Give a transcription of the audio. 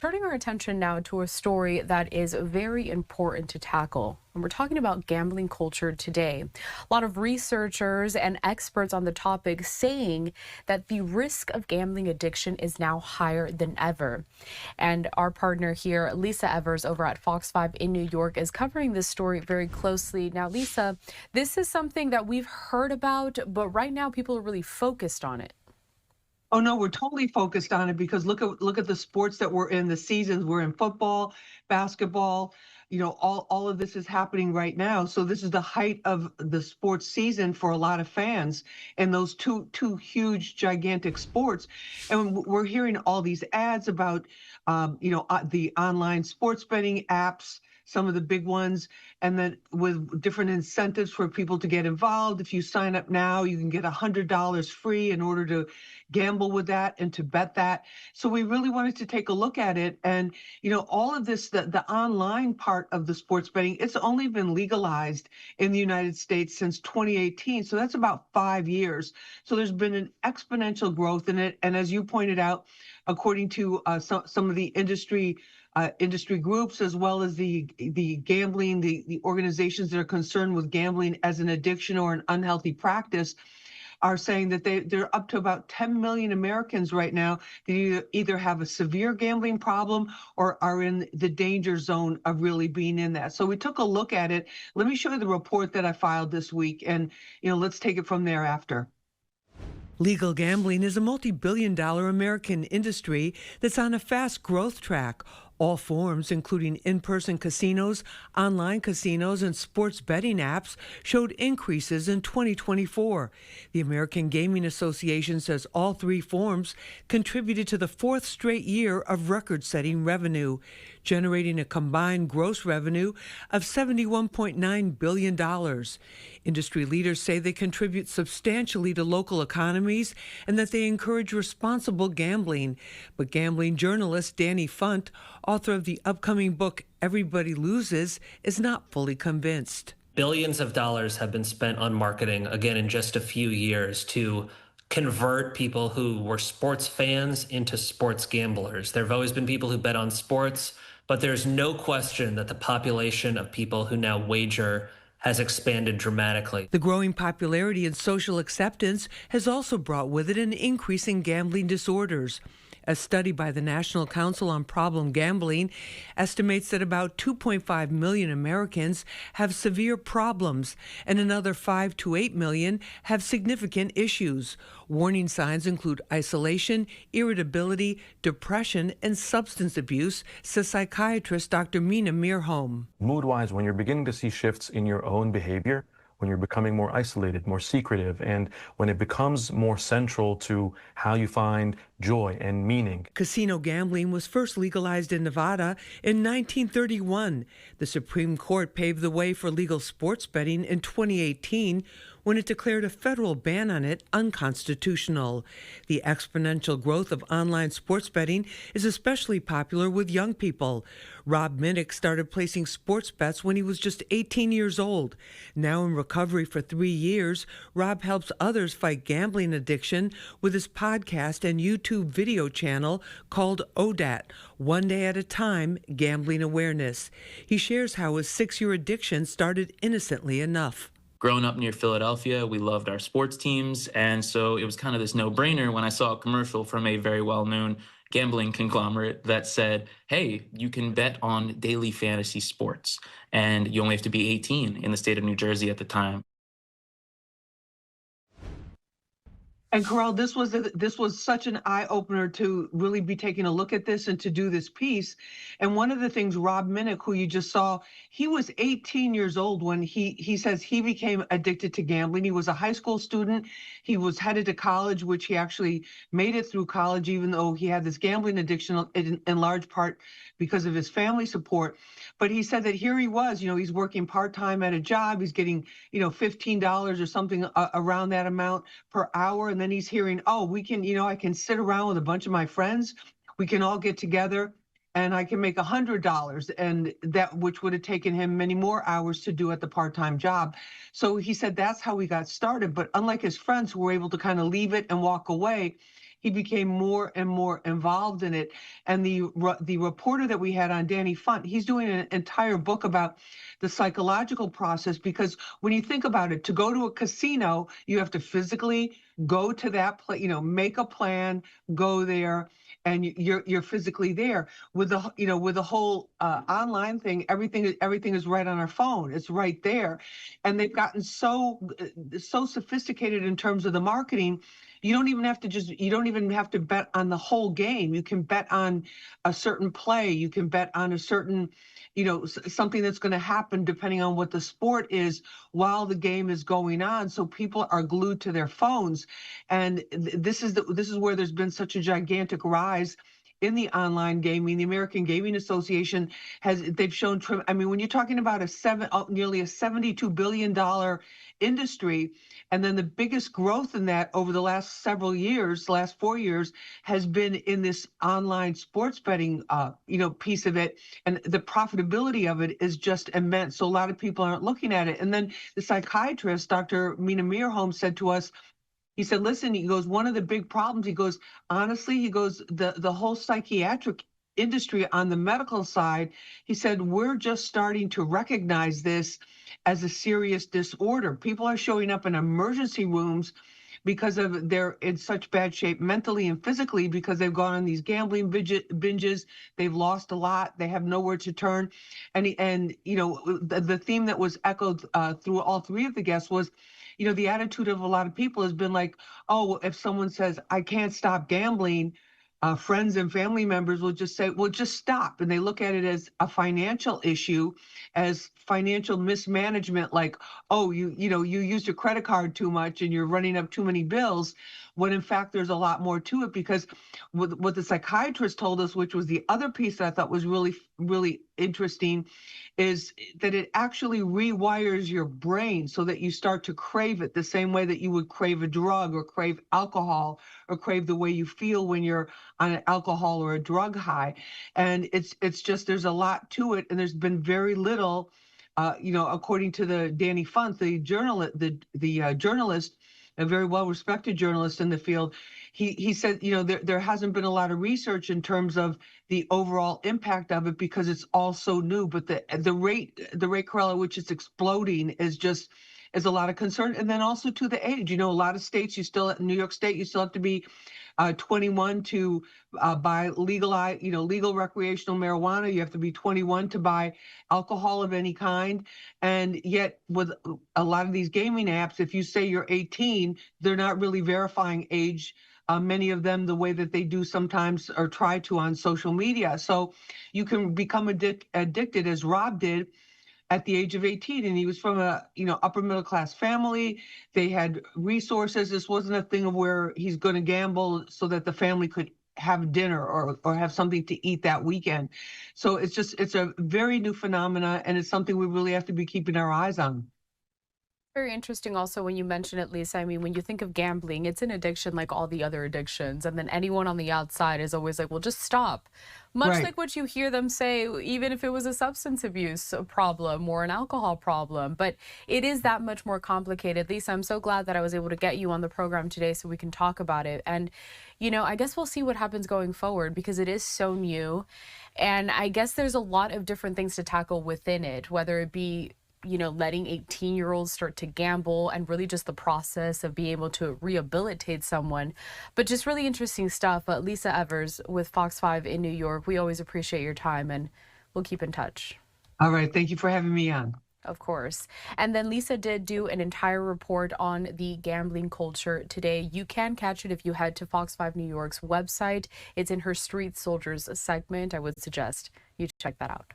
Turning our attention now to a story that is very important to tackle. And we're talking about gambling culture today. A lot of researchers and experts on the topic saying that the risk of gambling addiction is now higher than ever. And our partner here, Lisa Evers over at Fox 5 in New York, is covering this story very closely. Now, Lisa, this is something that we've heard about, but right now people are really focused on it. Oh no, we're totally focused on it because look at the sports that we're in, the seasons. We're in football, basketball, all of this is happening right now. So this is the height of the sports season for a lot of fans and those two huge gigantic sports. And we're hearing all these ads about the online sports betting apps, some of the big ones, and then with different incentives for people to get involved. If you sign up now, you can get $100 free in order to gamble with that and to bet that. So we really wanted to take a look at it. And, all of this, the online part of the sports betting, it's only been legalized in the United States since 2018. So that's about 5 years. So there's been an exponential growth in it. And as you pointed out, according to some of the industry groups, as well as the gambling, the organizations that are concerned with gambling as an addiction or an unhealthy practice, are saying that they're up to about 10 million Americans right now that either have a severe gambling problem or are in the danger zone of really being in that. So we took a look at it. Let me show you the report that I filed this week, and let's take it from there after. Legal gambling is a multi-billion-dollar American industry that's on a fast growth track. All forms, including in-person casinos, online casinos, and sports betting apps, showed increases in 2024. The American Gaming Association says all three forms contributed to the fourth straight year of record-setting revenue, generating a combined gross revenue of $71.9 billion. Industry leaders say they contribute substantially to local economies and that they encourage responsible gambling. But gambling journalist Danny Funt, author of the upcoming book Everybody Loses, is not fully convinced. Billions of dollars have been spent on marketing, again, in just a few years to convert people who were sports fans into sports gamblers. There have always been people who bet on sports, but there's no question that the population of people who now wager has expanded dramatically. The growing popularity and social acceptance has also brought with it an increase in gambling disorders. A study by the National Council on Problem Gambling estimates that about 2.5 million Americans have severe problems, and another 5 to 8 million have significant issues. Warning signs include isolation, irritability, depression, and substance abuse, says psychiatrist Dr. Mina Mirholm. Mood-wise, when you're beginning to see shifts in your own behavior, when you're becoming more isolated, more secretive, and when it becomes more central to how you find joy and meaning. Casino gambling was first legalized in Nevada in 1931. The Supreme Court paved the way for legal sports betting in 2018 when it declared a federal ban on it unconstitutional. The exponential growth of online sports betting is especially popular with young people. Rob Minnick started placing sports bets when he was just 18 years old. Now in recovery for 3 years, Rob helps others fight gambling addiction with his podcast and YouTube video channel called ODAT, One Day at a Time, Gambling Awareness. He shares how his 6-year addiction started innocently enough. Growing up near Philadelphia, we loved our sports teams, and so it was kind of this no-brainer when I saw a commercial from a very well-known gambling conglomerate that said, hey, you can bet on daily fantasy sports, and you only have to be 18 in the state of New Jersey at the time. And Carel, this was such an eye-opener to really be taking a look at this and to do this piece. And one of the things Rob Minnick, who you just saw, he was 18 years old when he says he became addicted to gambling. He was a high school student. He was headed to college, which he actually made it through college, even though he had this gambling addiction in large part because of his family support. But he said that here he was, he's working part-time at a job. He's getting, $15 or something around that amount per hour. And then he's hearing, oh, we can, I can sit around with a bunch of my friends. We can all get together and I can make $100, and that which would have taken him many more hours to do at the part-time job. So he said that's how he got started. But unlike his friends who were able to kind of leave it and walk away, he became more and more involved in it. And the reporter that we had on, Danny Funt, he's doing an entire book about the psychological process, because when you think about it, to go to a casino, you have to physically go to that place, make a plan, go there, and you're physically there. With the whole online thing, everything is right on our phone. It's right there, and they've gotten so sophisticated in terms of the marketing. You don't even have to bet on the whole game. You can bet on a certain play. You can bet on a certain, something that's going to happen depending on what the sport is while the game is going on. So people are glued to their phones, and this is where there's been such a gigantic rise in the online gaming. The American Gaming Association they've shown, I mean, when you're talking about nearly a $72 billion industry, and then the biggest growth in that over the last 4 years, has been in this online sports betting, piece of it, and the profitability of it is just immense. So a lot of people aren't looking at it. And then the psychiatrist, Dr. Mina Meerholm, said to us, he said, listen, he goes, one of the big problems, he goes, honestly, he goes, the whole psychiatric industry on the medical side, he said, we're just starting to recognize this as a serious disorder. People are showing up in emergency rooms because they're in such bad shape mentally and physically, because they've gone on these gambling binges. They've lost a lot. They have nowhere to turn. And the theme that was echoed through all three of the guests was, the attitude of a lot of people has been like, oh, if someone says, I can't stop gambling, friends and family members will just say, well, just stop. And they look at it as a financial issue, as financial mismanagement, like, oh, you used your credit card too much and you're running up too many bills, when in fact there's a lot more to it. Because what the psychiatrist told us, which was the other piece that I thought was really, really interesting, is that it actually rewires your brain so that you start to crave it the same way that you would crave a drug or crave alcohol or crave the way you feel when you're on an alcohol or a drug high. And it's just, there's a lot to it, and there's been very little, according to the Danny Funt, the journalist, a very well-respected journalist in the field. He said, there hasn't been a lot of research in terms of the overall impact of it because it's all so new. But the rate, Carel, at which it's exploding is a lot of concern. And then also to the age, a lot of states, in New York State, you still have to be 21 to buy legal recreational marijuana. You have to be 21 to buy alcohol of any kind. And yet with a lot of these gaming apps, if you say you're 18, they're not really verifying age. Many of them the way that they do sometimes, or try to, on social media. So you can become addicted, as Rob did, at the age of 18, and he was from a upper middle class family. They had resources. This wasn't a thing of where he's going to gamble so that the family could have dinner or have something to eat that weekend. So it's a very new phenomena, and it's something we really have to be keeping our eyes on. Very interesting also when you mention it, Lisa. I mean, when you think of gambling, it's an addiction like all the other addictions. And then anyone on the outside is always like, well, just stop. Much Right. like what you hear them say, even if it was a substance abuse problem or an alcohol problem. But it is that much more complicated. Lisa, I'm so glad that I was able to get you on the program today so we can talk about it. And, I guess we'll see what happens going forward because it is so new. And I guess there's a lot of different things to tackle within it, whether it be letting 18-year-olds start to gamble and really just the process of being able to rehabilitate someone. But just really interesting stuff. Lisa Evers with Fox 5 in New York, we always appreciate your time and we'll keep in touch. All right. Thank you for having me on. Of course. And then Lisa did do an entire report on the gambling culture today. You can catch it if you head to Fox 5 New York's website. It's in her Street Soldiers segment. I would suggest you check that out.